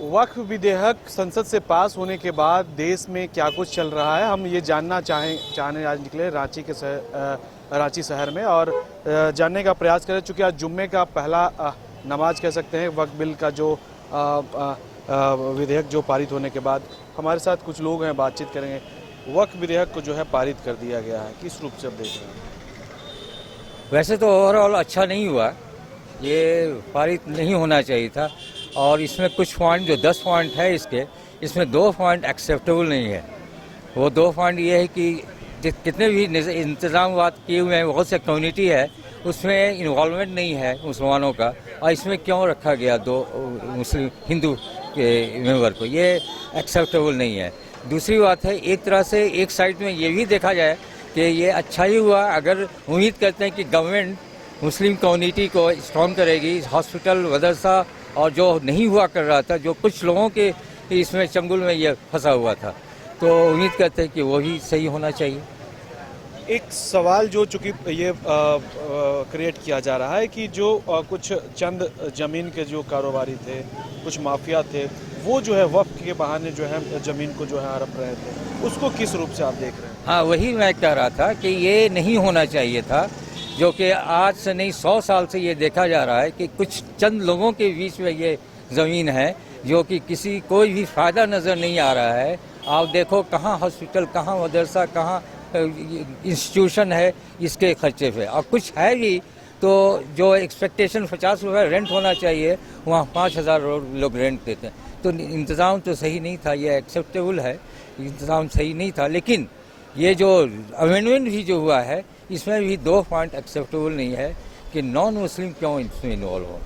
वक्फ विधेयक संसद से पास होने के बाद देश में क्या कुछ चल रहा है, हम ये जानना चाहने आज निकले रांची शहर में और जानने का प्रयास करें। चूँकि आज जुम्मे का पहला नमाज कह सकते हैं वक्फ बिल का जो विधेयक जो पारित होने के बाद। हमारे साथ कुछ लोग हैं, बातचीत करेंगे। वक्फ विधेयक को जो है पारित कर दिया गया है, किस रूप से आप देख रहे हैं? वैसे तो ओवरऑल अच्छा नहीं हुआ, ये पारित नहीं होना चाहिए था। और इसमें कुछ पॉइंट जो 10 पॉइंट है इसमें 2 पॉइंट एक्सेप्टेबल नहीं है। वो 2 पॉइंट ये है कि कितने भी इंतजाम किए हुए हैं, बहुत से कम्युनिटी है उसमें इन्वॉल्वमेंट नहीं है मुसलमानों का, और इसमें क्यों रखा गया 2 मुस्लिम हिंदू के मेंबर को, ये एक्सेप्टेबल नहीं है। दूसरी बात है, एक तरह से एक साइड में ये भी देखा जाए कि ये अच्छा ही हुआ। अगर उम्मीद करते हैं कि गवर्नमेंट मुस्लिम कम्युनिटी को स्ट्रॉन्ग करेगी, हॉस्पिटल मदरसा और जो नहीं हुआ कर रहा था, जो कुछ लोगों के इसमें चंगुल में ये फंसा हुआ था, तो उम्मीद करते हैं कि वो भी सही होना चाहिए। एक सवाल जो चूंकि ये क्रिएट किया जा रहा है कि जो कुछ चंद जमीन के जो कारोबारी थे, कुछ माफिया थे, वो जो है वक्फ के बहाने जो है जमीन को जो है हड़प रहे थे, उसको किस रूप से आप देख रहे हैं? हाँ, वही मैं कह रहा था कि ये नहीं होना चाहिए था, जो कि आज से नहीं 100 साल से ये देखा जा रहा है कि कुछ चंद लोगों के बीच में ये ज़मीन है जो कि किसी कोई भी फ़ायदा नज़र नहीं आ रहा है। आप देखो कहाँ हॉस्पिटल, कहाँ मदरसा, कहाँ इंस्टीट्यूशन है इसके खर्चे पे, और कुछ है भी तो जो एक्सपेक्टेशन 50 रुपये रेंट होना चाहिए वहाँ 5000 लोग रेंट देते हैं। तो इंतज़ाम तो सही नहीं था, ये एक्सेप्टेबल है, इंतज़ाम सही नहीं था। लेकिन ये जो अमेंडमेंट भी जो हुआ है इसमें भी 2 पॉइंट एक्सेप्टेबल नहीं है कि नॉन मुस्लिम क्यों इसमें इन्वॉल्व हो।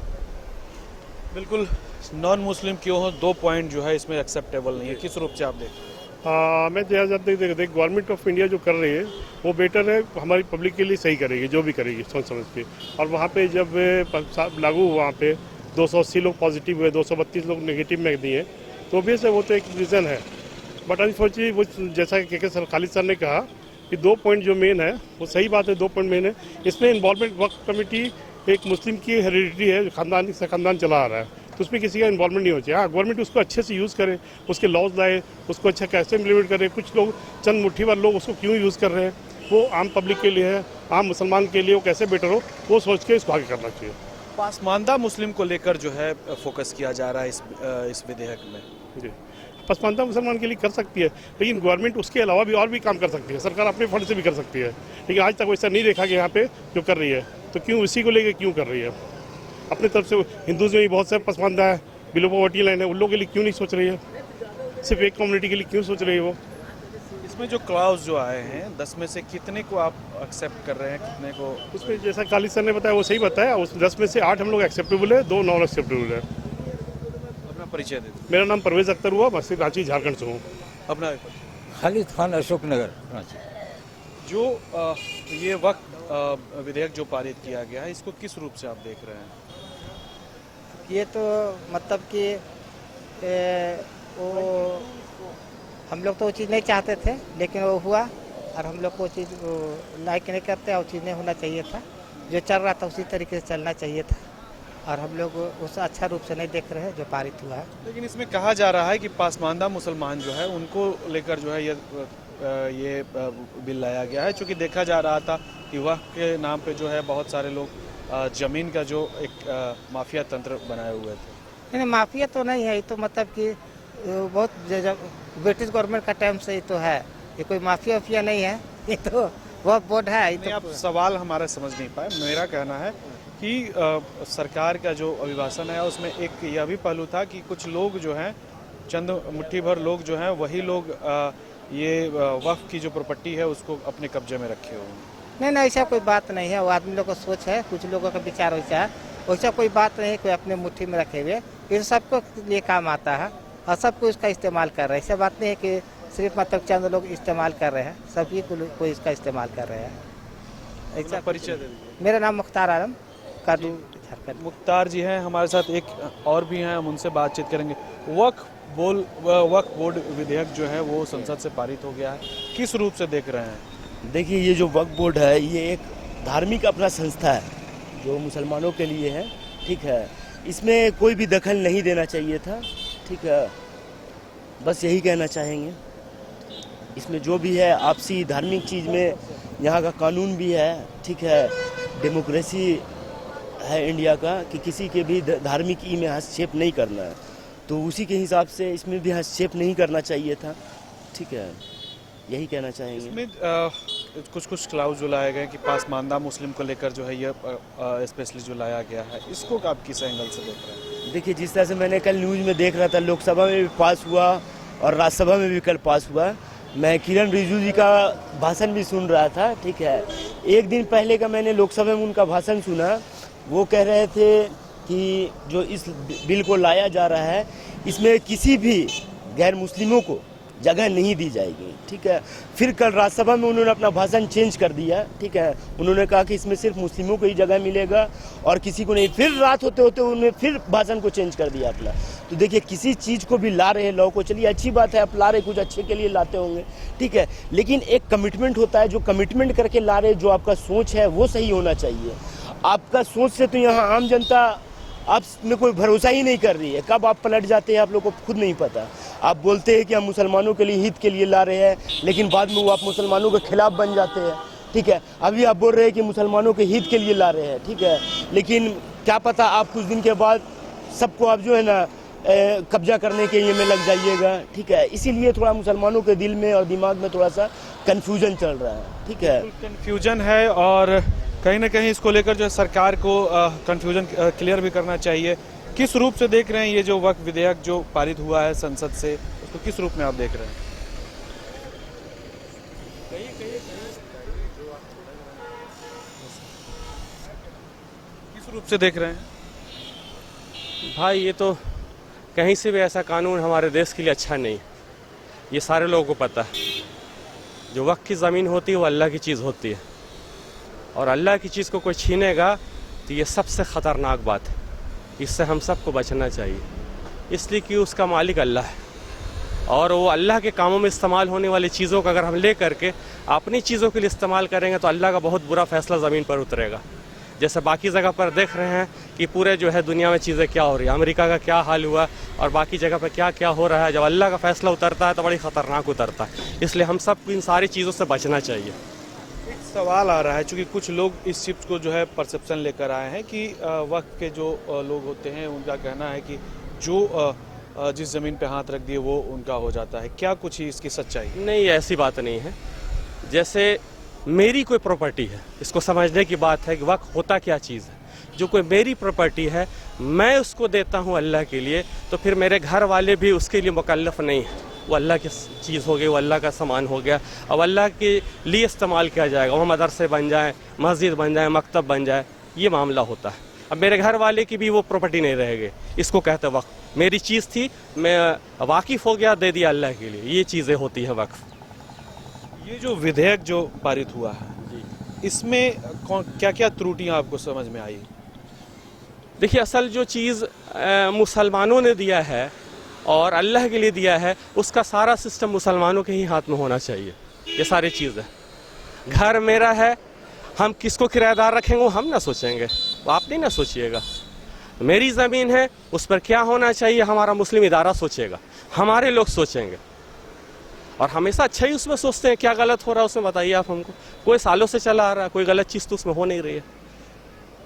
बिल्कुल, नॉन मुस्लिम क्यों हो, 2 पॉइंट जो है इसमें एक्सेप्टेबल नहीं है, किस रूप से आप देख रहे हैं? मैं देख गवर्नमेंट ऑफ इंडिया जो कर रही है वो बेटर है, हमारी पब्लिक के लिए सही करेगी, जो भी करेगी सोच समझ के। और वहाँ पे जब लागू हुआ, वहाँ पे 280 लोग पॉजिटिव हुए, 232 लोग नेगेटिव में दिए, तो भी वो तो एक रीज़न है। बट अनफॉर्चुनेटली वो जैसा कि सर खालिद सर ने कहा कि 2 पॉइंट जो मेन है वो सही बात है, 2 पॉइंट मेन है। इसमें इन्वॉल्वमेंट वक्फ कमेटी एक मुस्लिम की हेरिडिटी है, खानदान से खानदान चला आ रहा है, तो उसमें किसी का इन्वॉल्वमेंट नहीं होना चाहिए। हाँ, गवर्नमेंट उसको अच्छे से यूज़ करे, उसके लॉज लाए, उसको अच्छा कैसे इम्प्लीमेंट करे। कुछ लोग, चंद मुट्ठी वाले लोग उसको क्यों यूज़ कर रहे हैं, वो आम पब्लिक के लिए है, आम मुसलमान के लिए वो कैसे बेटर हो, वो सोच के इसको आगे करना चाहिए। पासमानदा मुस्लिम को लेकर जो है फोकस किया जा रहा है इस विधेयक में। जी, पसमानदा मुसलमान के लिए कर सकती है, लेकिन गवर्नमेंट उसके अलावा भी और भी काम कर सकती है, सरकार अपने फंड से भी कर सकती है। लेकिन आज तक वैसा नहीं देखा कि यहाँ पे जो कर रही है, तो क्यों इसी को लेकर क्यों कर रही है? अपने तरफ से हिंदूज में भी बहुत सारे पसमानदा है, बिलो पॉवर्टी लाइन है, उन लोगों के लिए क्यों नहीं सोच रही है? सिर्फ एक कम्युनिटी के लिए क्यों सोच रही है वो? इसमें जो क्लाउज जो आए हैं 10 में से कितने को आप एक्सेप्ट कर रहे हैं, कितने को? उसमें जैसा खालिद सर ने बताया वो सही बताया, उस 10 में से 8 हम लोग एक्सेप्टेबल है, 2 नॉन एक्सेप्टेबल है। अपना परिचय दे दीजिए। मेरा नाम परवेज अख्तर हुआ, मैं सिर्फ रांची झारखंड से हूँ। अपना खालिद खान, अशोक नगर, रांची। जो ये वक्त विधेयक जो पारित किया गया है, इसको किस रूप से आप देख रहे हैं? ये तो मतलब कि वो हम लोग तो वो चीज़ नहीं चाहते थे, लेकिन वो हुआ और हम लोग को वो चीज़ लाइक नहीं करते, वो चीज़ नहीं होना चाहिए था। जो चल रहा था उसी तरीके से चलना चाहिए था, और हम लोग उसे अच्छा रूप से नहीं देख रहे हैं जो पारित हुआ है। लेकिन इसमें कहा जा रहा है कि पासमानदा मुसलमान जो है उनको लेकर जो है ये बिल लाया गया है, चूँकि देखा जा रहा था कि वक्फ के नाम पे जो है बहुत सारे लोग जमीन का जो एक माफिया तंत्र बनाए हुए थे। नहीं, माफिया तो नहीं है, ये तो मतलब कि बहुत ब्रिटिश गवर्नमेंट का टाइम से ही तो है, ये कोई माफिया वाफिया नहीं है, ये तो बहुत बोर्ड है। नहीं, आप सवाल हमारा समझ नहीं पाए। मेरा कहना है कि सरकार का जो अभिभाषण है उसमें एक यह भी पहलू था कि कुछ लोग जो हैं, चंद मुट्ठी भर लोग जो हैं, वही लोग ये वक्फ की जो प्रॉपर्टी है उसको अपने कब्जे में रखे हुए हैं। नहीं, ऐसा कोई बात नहीं है, वो आदमी लोग का सोच है, कुछ लोगों का विचार वैसा है, वैसा कोई बात नहीं है, कोई अपने मुट्ठी में रखे हुए, ये सबको लिए काम आता है और सबको इसका इस्तेमाल कर रहे हैं। ऐसा बात नहीं है कि सिर्फ मतलब चंद लोग इस्तेमाल कर रहे हैं, सभी को इसका इस्तेमाल कर रहे हैं। ऐसा परिचय दे दीजिए। मेरा नाम मुख्तार आलम, कादू, झारखंड। मुख्तार जी हैं हमारे साथ, एक और भी हैं, हम उनसे बातचीत करेंगे। वक्फ बोर्ड विधेयक जो है वो संसद से पारित हो गया है, किस रूप से देख रहे हैं? देखिए, ये जो वक्फ बोर्ड है ये एक धार्मिक अपना संस्था है जो मुसलमानों के लिए है, ठीक है। इसमें कोई भी दखल नहीं देना चाहिए था, ठीक है, बस यही कहना चाहेंगे। इसमें जो भी है आपसी धार्मिक चीज़ में यहाँ का कानून भी है, ठीक है, डेमोक्रेसी है इंडिया का कि किसी के भी धार्मिक ई में हस्तक्षेप नहीं करना है, तो उसी के हिसाब से इसमें भी हस्तक्षेप नहीं करना चाहिए था, ठीक है, यही कहना चाहेंगे। इसमें कुछ क्लाउज जो लाए गए कि पासमानदा मुस्लिम को लेकर जो है ये स्पेशली जो लाया गया है, इसको आप किस एंगल से देख रहे हैं? देखिए, जिस तरह से मैंने कल न्यूज़ में देख रहा था, लोकसभा में भी पास हुआ और राज्यसभा में भी कल पास हुआ। मैं किरण रिजिजू जी का भाषण भी सुन रहा था, ठीक है। एक दिन पहले का मैंने लोकसभा में उनका भाषण सुना, वो कह रहे थे कि जो इस बिल को लाया जा रहा है इसमें किसी भी गैर मुस्लिमों को जगह नहीं दी जाएगी, ठीक है। फिर कल राज्यसभा में उन्होंने अपना भाषण चेंज कर दिया, ठीक है। उन्होंने कहा कि इसमें सिर्फ मुस्लिमों को ही जगह मिलेगा और किसी को नहीं। फिर रात होते होते उन्होंने फिर भाषण को चेंज कर दिया अपना। तो देखिए, किसी चीज़ को भी ला रहे लॉ को, चलिए अच्छी बात है, आप ला रहे कुछ अच्छे के लिए लाते होंगे, ठीक है, लेकिन एक कमिटमेंट होता है, जो कमिटमेंट करके ला रहे, जो आपका सोच है वो सही होना चाहिए। आपका सोच से तो यहाँ आम जनता आप में कोई भरोसा ही नहीं कर रही है, कब आप पलट जाते हैं आप लोगों को खुद नहीं पता। आप बोलते हैं कि हम मुसलमानों के लिए हित के लिए ला रहे हैं, लेकिन बाद में वो आप मुसलमानों के खिलाफ बन जाते हैं, ठीक है। अभी आप बोल रहे हैं कि मुसलमानों के हित के लिए ला रहे हैं, ठीक है, लेकिन क्या पता आप कुछ दिन के बाद सबको आप जो है ना कब्जा करने के ये में लग जाइएगा, ठीक है। इसीलिए थोड़ा मुसलमानों के दिल में और दिमाग में थोड़ा सा कन्फ्यूजन चल रहा है, ठीक है, कन्फ्यूजन है। और कहीं ना कहीं इसको लेकर जो है सरकार को कन्फ्यूजन क्लियर भी करना चाहिए। किस रूप से देख रहे हैं ये जो वक्फ विधेयक जो पारित हुआ है संसद से, उसको किस रूप में आप देख रहे हैं? किस रूप से देख रहे हैं भाई? ये तो कहीं से भी ऐसा कानून हमारे देश के लिए अच्छा नहीं, ये सारे लोगों को पता है। जो वक्त की ज़मीन होती है वो अल्लाह की चीज़ होती है, और अल्लाह की चीज़ को कोई छीनेगा तो ये सबसे ख़तरनाक बात है। इससे हम सबको बचना चाहिए, इसलिए कि उसका मालिक अल्लाह है, और वो अल्लाह के कामों में इस्तेमाल होने वाली चीज़ों को अगर हम ले करके अपनी चीज़ों के लिए इस्तेमाल करेंगे तो अल्लाह का बहुत बुरा फैसला ज़मीन पर उतरेगा। जैसे बाकी जगह पर देख रहे हैं कि पूरे जो है दुनिया में चीज़ें क्या हो रही है, अमेरिका का क्या हाल हुआ और बाकी जगह पर क्या क्या हो रहा है। जब अल्लाह का फैसला उतरता है तो बड़ी ख़तरनाक उतरता है, इसलिए हम सबको इन सारी चीज़ों से बचना चाहिए। एक सवाल आ रहा है, चूँकि कुछ लोग इस चिप्स को जो है परसेप्शन लेकर आए हैं कि वक्त के जो लोग होते हैं उनका कहना है कि जो जिस ज़मीन पे हाथ रख दिए वो उनका हो जाता है। क्या कुछ ही इसकी सच्चाई? नहीं, ऐसी बात नहीं है। जैसे मेरी कोई प्रॉपर्टी है, इसको समझने की बात है कि वक्त होता क्या चीज़ है। जो कोई मेरी प्रॉपर्टी है मैं उसको देता हूँ अल्लाह के लिए, तो फिर मेरे घर वाले भी उसके लिए मुकल्लफ नहीं है। वो अल्लाह की चीज़ हो गई, वो अल्लाह का सामान हो गया, अब अल्लाह के लिए इस्तेमाल किया जाएगा। वहाँ मदरसे बन जाए, मस्जिद बन जाए, मकतब बन जाए, ये मामला होता है। अब मेरे घर वाले की भी वो प्रॉपर्टी नहीं रहेगी, इसको कहते वक्त। मेरी चीज़ थी, मैं वाकिफ़ हो गया, दे दिया अल्लाह के लिए, ये चीज़ें होती है वक्फ। ये जो विधेयक जो पारित हुआ है, इसमें क्या क्या त्रुटियां आपको समझ में आई? देखिए, असल जो चीज़ मुसलमानों ने दिया है और अल्लाह के लिए दिया है, उसका सारा सिस्टम मुसलमानों के ही हाथ में होना चाहिए। ये सारी चीज़ है। घर मेरा है, हम किसको किराएदार रखेंगे वो हम ना सोचेंगे, वो आप नहीं ना सोचिएगा। मेरी ज़मीन है, उस पर क्या होना चाहिए हमारा मुस्लिम इदारा सोचेगा, हमारे लोग सोचेंगे, और हमेशा अच्छा ही उसमें सोचते हैं। क्या गलत हो रहा है उसमें बताइए आप हमको। कोई सालों से चला आ रहा है, कोई गलत चीज़ तो उसमें हो नहीं रही है।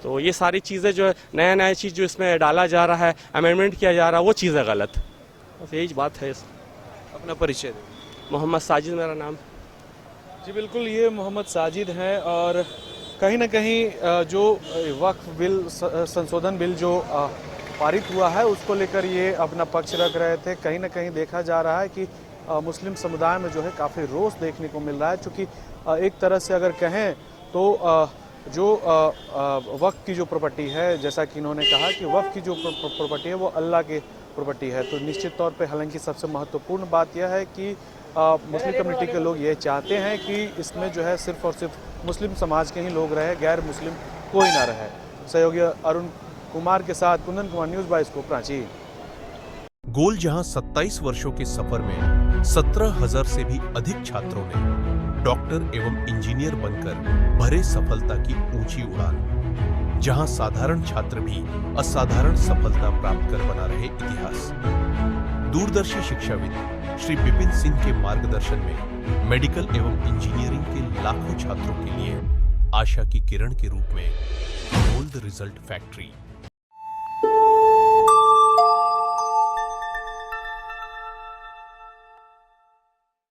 तो ये सारी चीज़ें जो है, नया नया चीज़ जो इसमें डाला जा रहा है, अमेंडमेंट किया जा रहा है, वो चीज़ें गलत। बस यही बात है। अपना परिचय दें। मोहम्मद साजिद मेरा नाम। जी बिल्कुल, ये मोहम्मद साजिद हैं, और कहीं ना कहीं जो वक्फ बिल संशोधन बिल जो पारित हुआ है उसको लेकर ये अपना पक्ष रख रहे थे। कहीं ना कहीं देखा जा रहा है कि मुस्लिम समुदाय में जो है काफ़ी रोष देखने को मिल रहा है, क्योंकि एक तरह से अगर कहें तो जो वक्फ की जो प्रॉपर्टी है, जैसा कि इन्होंने कहा कि वक्फ की जो प्रॉपर्टी है वो अल्लाह की प्रॉपर्टी है, तो निश्चित तौर पे हालांकि सबसे महत्वपूर्ण बात यह है कि मुस्लिम कम्युनिटी के लोग ये चाहते हैं कि इसमें जो है सिर्फ और सिर्फ मुस्लिम समाज के ही लोग रहे, गैर मुस्लिम कोई ना रहे। सहयोगी अरुण कुमार के साथ कुंदन कुमार, न्यूज़ 22 को प्राची। गोल जहां 27 वर्षों के सफर में 17,000 से भी अधिक छात्रों ने डॉक्टर एवं इंजीनियर बनकर भरे सफलता की ऊंची उड़ान, जहां साधारण छात्र भी असाधारण सफलता प्राप्त कर बना रहे इतिहास। दूरदर्शी शिक्षाविद श्री विपिन सिंह के मार्गदर्शन में मेडिकल एवं इंजीनियरिंग के लाखों छात्रों के लिए आशा की किरण के रूप में गोल्ड रिजल्ट फैक्ट्री